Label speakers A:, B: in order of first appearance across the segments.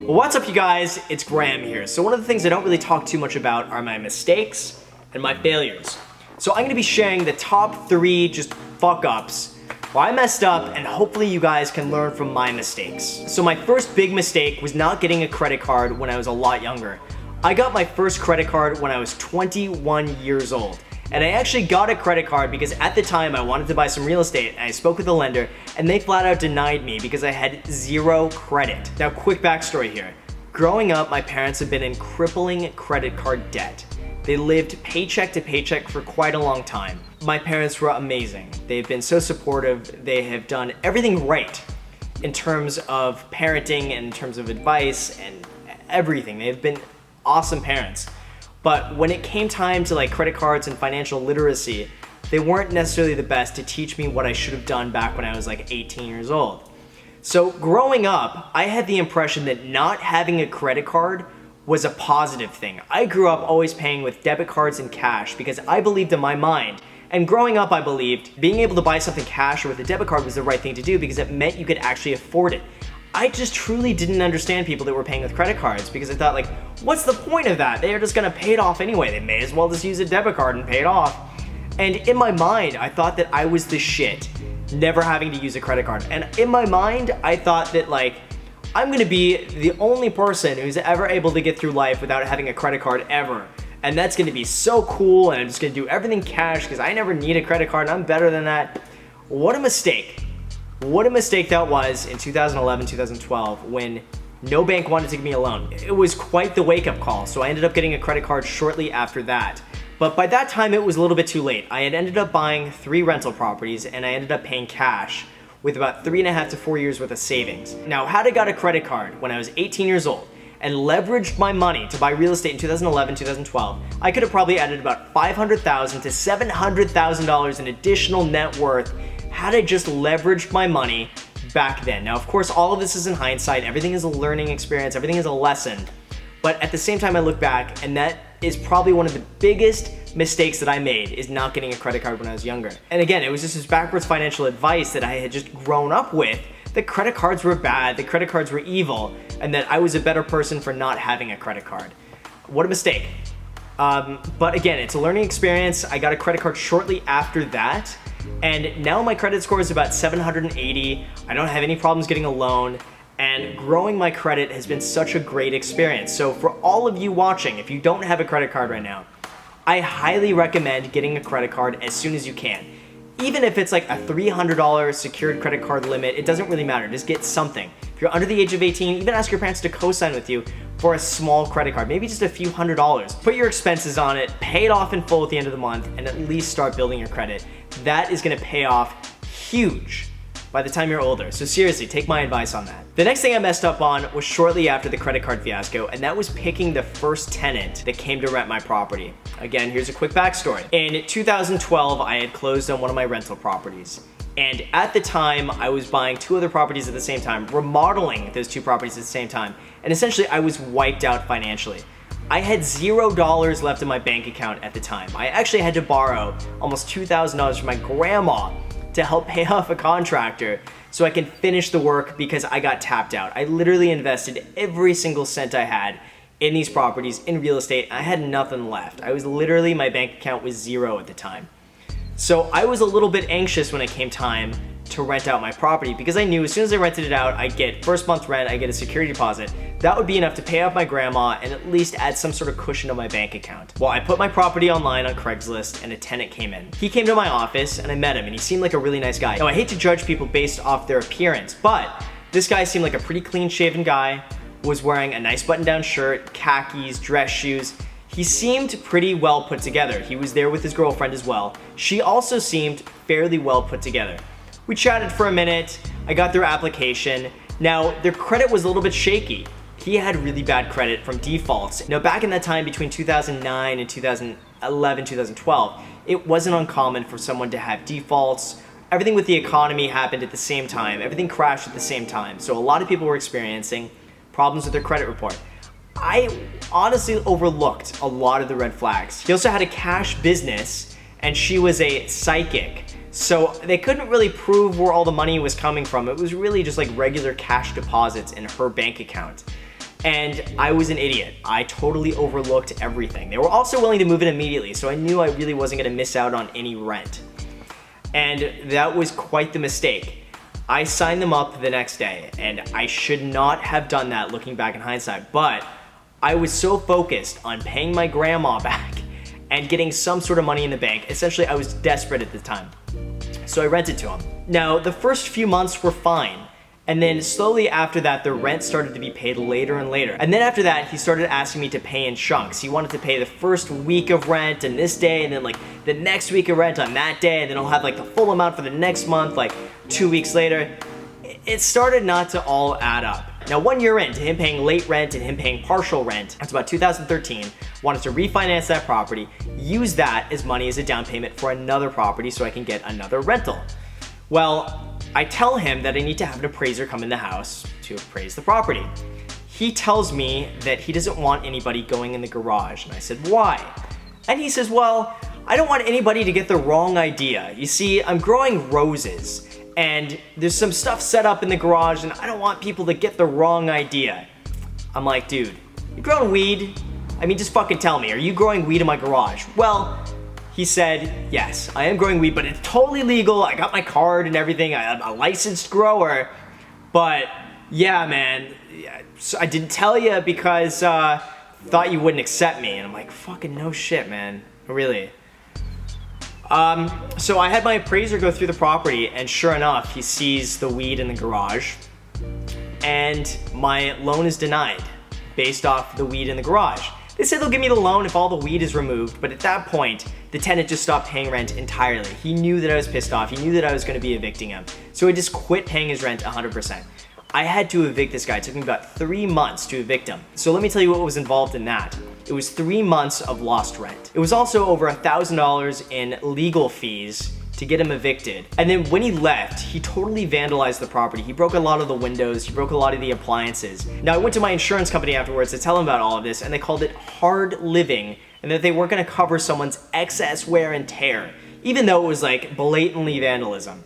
A: What's up, you guys? It's Graham here. So one of the things I don't really talk too much about are my mistakes and my failures. So I'm gonna be sharing the top 3 just fuck ups where I messed up, and hopefully you guys can learn from my mistakes. So my first big mistake was not getting a credit card when I was a lot younger. I got my first credit card when I was 21 years old. And I actually got a credit card because at the time I wanted to buy some real estate, and I spoke with the lender and they flat out denied me because I had 0 credit. Now, quick backstory here. Growing up, my parents have been in crippling credit card debt. They lived paycheck to paycheck for quite a long time. My parents were amazing. They've been so supportive. They have done everything right in terms of parenting and in terms of advice and everything. They've been awesome parents. But when it came time to like credit cards and financial literacy, they weren't necessarily the best to teach me what I should have done back when I was like 18 years old. So growing up, I had the impression that not having a credit card was a positive thing. I grew up always paying with debit cards and cash because I believed in my mind. And growing up, I believed being able to buy something cash or with a debit card was the right thing to do because it meant you could actually afford it. I just truly didn't understand people that were paying with credit cards because I thought, like, what's the point of that? They are just gonna pay it off anyway. They may as well just use a debit card and pay it off. And in my mind, I thought that I was the shit, never having to use a credit card. And in my mind, I thought that, like, I'm gonna be the only person who's ever able to get through life without having a credit card ever. And that's gonna be so cool, and I'm just gonna do everything cash because I never need a credit card and I'm better than that. What a mistake. What a mistake that was in 2011, 2012 when no bank wanted to give me a loan. It was quite the wake-up call, so I ended up getting a credit card shortly after that. But by that time, it was a little bit too late. I had ended up buying 3 rental properties and I ended up paying cash with about 3.5 to 4 years worth of savings. Now, had I got a credit card when I was 18 years old and leveraged my money to buy real estate in 2011, 2012, I could have probably added about $500,000 to $700,000 in additional net worth had I just leveraged my money back then. Now, of course, all of this is in hindsight. Everything is a learning experience. Everything is a lesson. But at the same time, I look back, and that is probably one of the biggest mistakes that I made, is not getting a credit card when I was younger. And again, it was just this backwards financial advice that I had just grown up with, that credit cards were bad, that credit cards were evil, and that I was a better person for not having a credit card. What a mistake. But again, it's a learning experience. I got a credit card shortly after that. And now my credit score is about 780. I don't have any problems getting a loan, and growing my credit has been such a great experience. So for all of you watching, if you don't have a credit card right now, I highly recommend getting a credit card as soon as you can. Even if it's like a $300 secured credit card limit, it doesn't really matter. Just get something. If you're under the age of 18, even ask your parents to co-sign with you for a small credit card, maybe just a few $100s. Put your expenses on it, pay it off in full at the end of the month, and at least start building your credit. That is gonna pay off huge by the time you're older. So seriously, take my advice on that. The next thing I messed up on was shortly after the credit card fiasco, and that was picking the first tenant that came to rent my property. Again, here's a quick backstory. In 2012, I had closed on one of my rental properties. And at the time, I was buying 2 other properties at the same time, remodeling those 2 properties at the same time. And essentially, I was wiped out financially. I had $0 left in my bank account at the time. I actually had to borrow almost $2,000 from my grandma to help pay off a contractor so I can finish the work because I got tapped out. I literally invested every single cent I had in these properties, in real estate. I had nothing left. My bank account was 0 at the time. So I was a little bit anxious when it came time to rent out my property because I knew as soon as I rented it out, I'd get first month rent, I'd get a security deposit. That would be enough to pay off my grandma and at least add some sort of cushion to my bank account. Well, I put my property online on Craigslist and a tenant came in. He came to my office and I met him and he seemed like a really nice guy. Now, I hate to judge people based off their appearance, but this guy seemed like a pretty clean shaven guy, was wearing a nice button-down shirt, khakis, dress shoes. He seemed pretty well put together. He was there with his girlfriend as well. She also seemed fairly well put together. We chatted for a minute. I got their application. Now, their credit was a little bit shaky. He had really bad credit from defaults. Now, back in that time between 2009 and 2011, 2012, it wasn't uncommon for someone to have defaults. Everything with the economy happened at the same time. Everything crashed at the same time. So a lot of people were experiencing problems with their credit report. I honestly overlooked a lot of the red flags. He also had a cash business and she was a psychic. So they couldn't really prove where all the money was coming from. It was really just like regular cash deposits in her bank account. And I was an idiot. I totally overlooked everything. They were also willing to move in immediately, so I knew I really wasn't gonna miss out on any rent. And that was quite the mistake. I signed them up the next day, and I should not have done that looking back in hindsight, but I was so focused on paying my grandma back and getting some sort of money in the bank. Essentially, I was desperate at the time. So I rented to him. Now, the first few months were fine. And then slowly after that, the rent started to be paid later and later. And then after that, he started asking me to pay in chunks. He wanted to pay the first week of rent on this day, and then like the next week of rent on that day, and then I'll have like the full amount for the next month, like 2 weeks later. It started not to all add up. Now, 1 year into him paying late rent and him paying partial rent, that's about 2013, wanted to refinance that property, use that as money as a down payment for another property so I can get another rental. Well, I tell him that I need to have an appraiser come in the house to appraise the property. He tells me that he doesn't want anybody going in the garage, and I said, why? And he says, well, I don't want anybody to get the wrong idea. You see, I'm growing roses, and there's some stuff set up in the garage, and I don't want people to get the wrong idea. I'm like, dude, you growing weed? I mean, just fucking tell me, are you growing weed in my garage? Well, he said, yes, I am growing weed, but it's totally legal. I got my card and everything. I'm a licensed grower. But yeah, man, so I didn't tell you because thought you wouldn't accept me. And I'm like, fucking no shit, man, really. So I had my appraiser go through the property, and sure enough, he sees the weed in the garage, and my loan is denied based off the weed in the garage. They said they'll give me the loan if all the weed is removed, but at that point, the tenant just stopped paying rent entirely. He knew that I was pissed off. He knew that I was going to be evicting him. So he just quit paying his rent 100%. I had to evict this guy. It took me about 3 months to evict him. So let me tell you what was involved in that. It was 3 months of lost rent. It was also over $1,000 in legal fees to get him evicted. And then when he left, he totally vandalized the property. He broke a lot of the windows, he broke a lot of the appliances. Now, I went to my insurance company afterwards to tell them about all of this, and they called it hard living, and that they weren't gonna cover someone's excess wear and tear, even though it was like blatantly vandalism.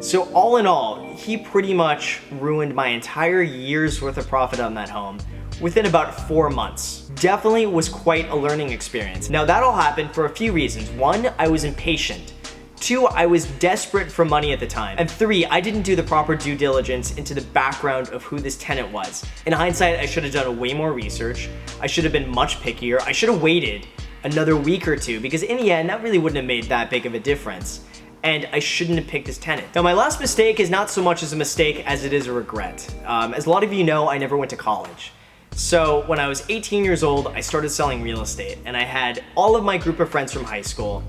A: So all in all, he pretty much ruined my entire year's worth of profit on that home within about 4 months. Definitely was quite a learning experience. Now, that all happened for a few reasons. 1, I was impatient. 2, I was desperate for money at the time. And 3, I didn't do the proper due diligence into the background of who this tenant was. In hindsight, I should have done way more research. I should have been much pickier. I should have waited another week or two, because in the end, that really wouldn't have made that big of a difference. And I shouldn't have picked this tenant. Now, my last mistake is not so much as a mistake as it is a regret. As a lot of you know, I never went to college. So when I was 18 years old, I started selling real estate, and I had all of my group of friends from high school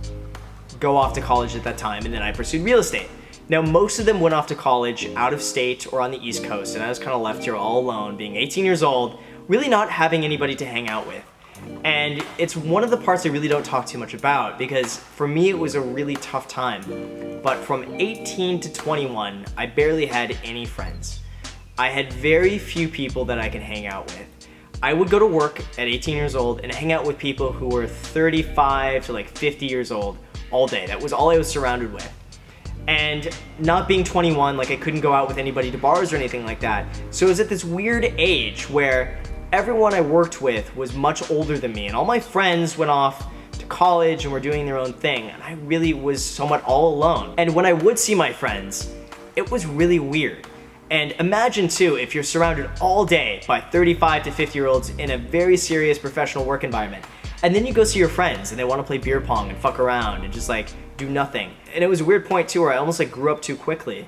A: go off to college at that time, and then I pursued real estate. Now, most of them went off to college out of state or on the East Coast, and I was kind of left here all alone, being 18 years old, really not having anybody to hang out with. And it's one of the parts I really don't talk too much about, because for me it was a really tough time. But from 18 to 21, I barely had any friends. I had very few people that I could hang out with. I would go to work at 18 years old and hang out with people who were 35 to like 50 years old all day. That was all I was surrounded with. And not being 21, like I couldn't go out with anybody to bars or anything like that. So it was at this weird age where everyone I worked with was much older than me, and all my friends went off to college and were doing their own thing, and I really was somewhat all alone. And when I would see my friends, it was really weird. And imagine too, if you're surrounded all day by 35 to 50-year-olds in a very serious professional work environment, and then you go see your friends and they want to play beer pong and fuck around and just like do nothing. And it was a weird point too where I almost like grew up too quickly,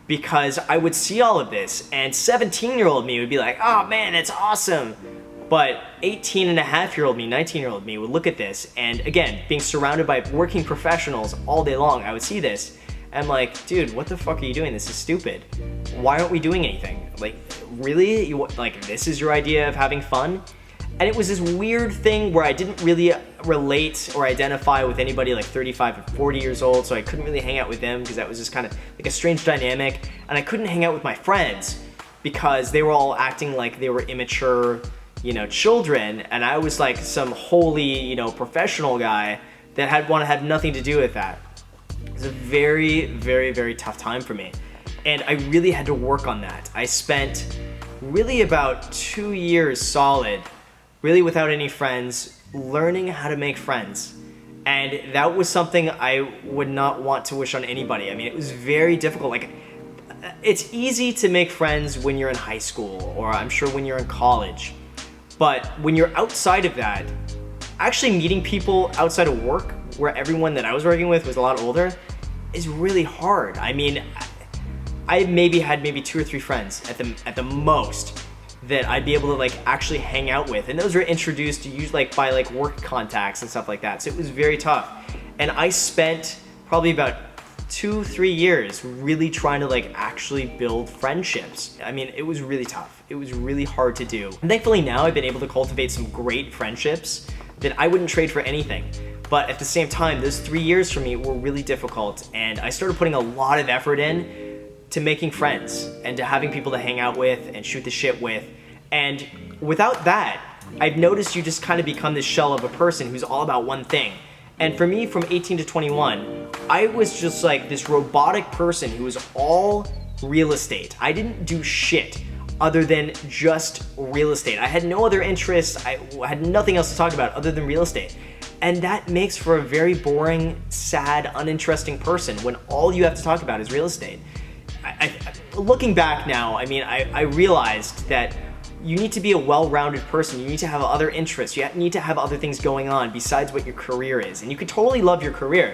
A: because I would see all of this and 17-year-old me would be like, oh man, that's awesome. But 18-and-a-half-year-old me, 19-year-old me would look at this, and again, being surrounded by working professionals all day long, I would see this. I'm like, dude, what the fuck are you doing? This is stupid. Why aren't we doing anything? Like, really? Like, this is your idea of having fun? And it was this weird thing where I didn't really relate or identify with anybody like 35 or 40 years old, so I couldn't really hang out with them because that was just kind of like a strange dynamic. And I couldn't hang out with my friends because they were all acting like they were immature, children, and I was like some holy, professional guy that want to have nothing to do with that. It was a very, very, very tough time for me. And I really had to work on that. I spent really about 2 years solid, really without any friends, learning how to make friends. And that was something I would not want to wish on anybody. I mean, it was very difficult. Like, it's easy to make friends when you're in high school, or I'm sure when you're in college. But when you're outside of that, actually meeting people outside of work, where everyone that I was working with was a lot older, is really hard. I mean, I had maybe 2 or 3 friends at the most that I'd be able to like actually hang out with, and those were introduced to usually like by like work contacts and stuff like that. So it was very tough, and I spent probably about 2-3 years really trying to like actually build friendships. I mean, it was really tough. It was really hard to do. And thankfully now I've been able to cultivate some great friendships that I wouldn't trade for anything. But at the same time, those 3 years for me were really difficult, and I started putting a lot of effort in to making friends and to having people to hang out with and shoot the shit with. And without that, I've noticed you just kind of become this shell of a person who's all about one thing. And for me, from 18 to 21, I was just like this robotic person who was all real estate. I didn't do shit other than just real estate. I had no other interests. I had nothing else to talk about other than real estate. And that makes for a very boring, sad, uninteresting person when all you have to talk about is real estate. Looking back now, I mean, I realized that you need to be a well-rounded person. You need to have other interests. You need to have other things going on besides what your career is. And you could totally love your career,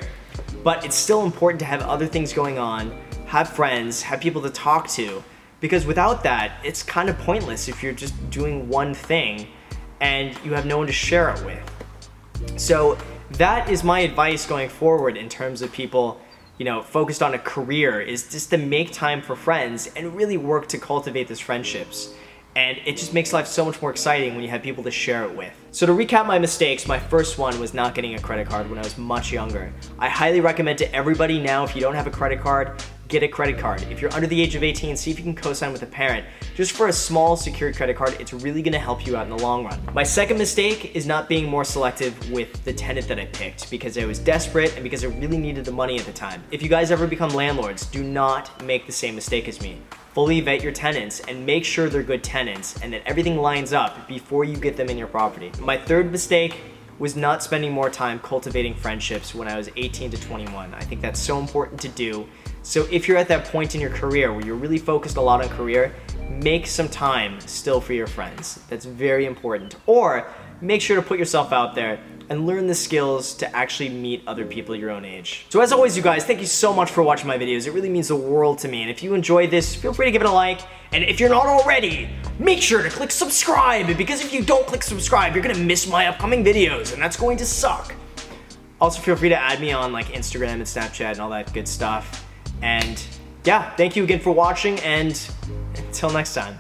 A: but it's still important to have other things going on, have friends, have people to talk to, because without that, it's kind of pointless if you're just doing one thing and you have no one to share it with. So that is my advice going forward in terms of people, you know, focused on a career, is just to make time for friends and really work to cultivate those friendships. And it just makes life so much more exciting when you have people to share it with. So to recap my mistakes, my first one was not getting a credit card when I was much younger. I highly recommend to everybody now, if you don't have a credit card, get a credit card. If you're under the age of 18, see if you can co-sign with a parent. Just for a small secured credit card, it's really gonna help you out in the long run. My second mistake is not being more selective with the tenant that I picked, because I was desperate and because I really needed the money at the time. If you guys ever become landlords, do not make the same mistake as me. Fully vet your tenants and make sure they're good tenants and that everything lines up before you get them in your property. My third mistake was not spending more time cultivating friendships when I was 18 to 21. I think that's so important to do. So if you're at that point in your career where you're really focused a lot on career, make some time still for your friends. That's very important. Or make sure to put yourself out there and learn the skills to actually meet other people your own age. So as always, you guys, thank you so much for watching my videos. It really means the world to me. And if you enjoyed this, feel free to give it a like. And if you're not already, make sure to click subscribe, because if you don't click subscribe, you're gonna miss my upcoming videos, and that's going to suck. Also, feel free to add me on like Instagram and Snapchat and all that good stuff. And yeah, thank you again for watching, and until next time.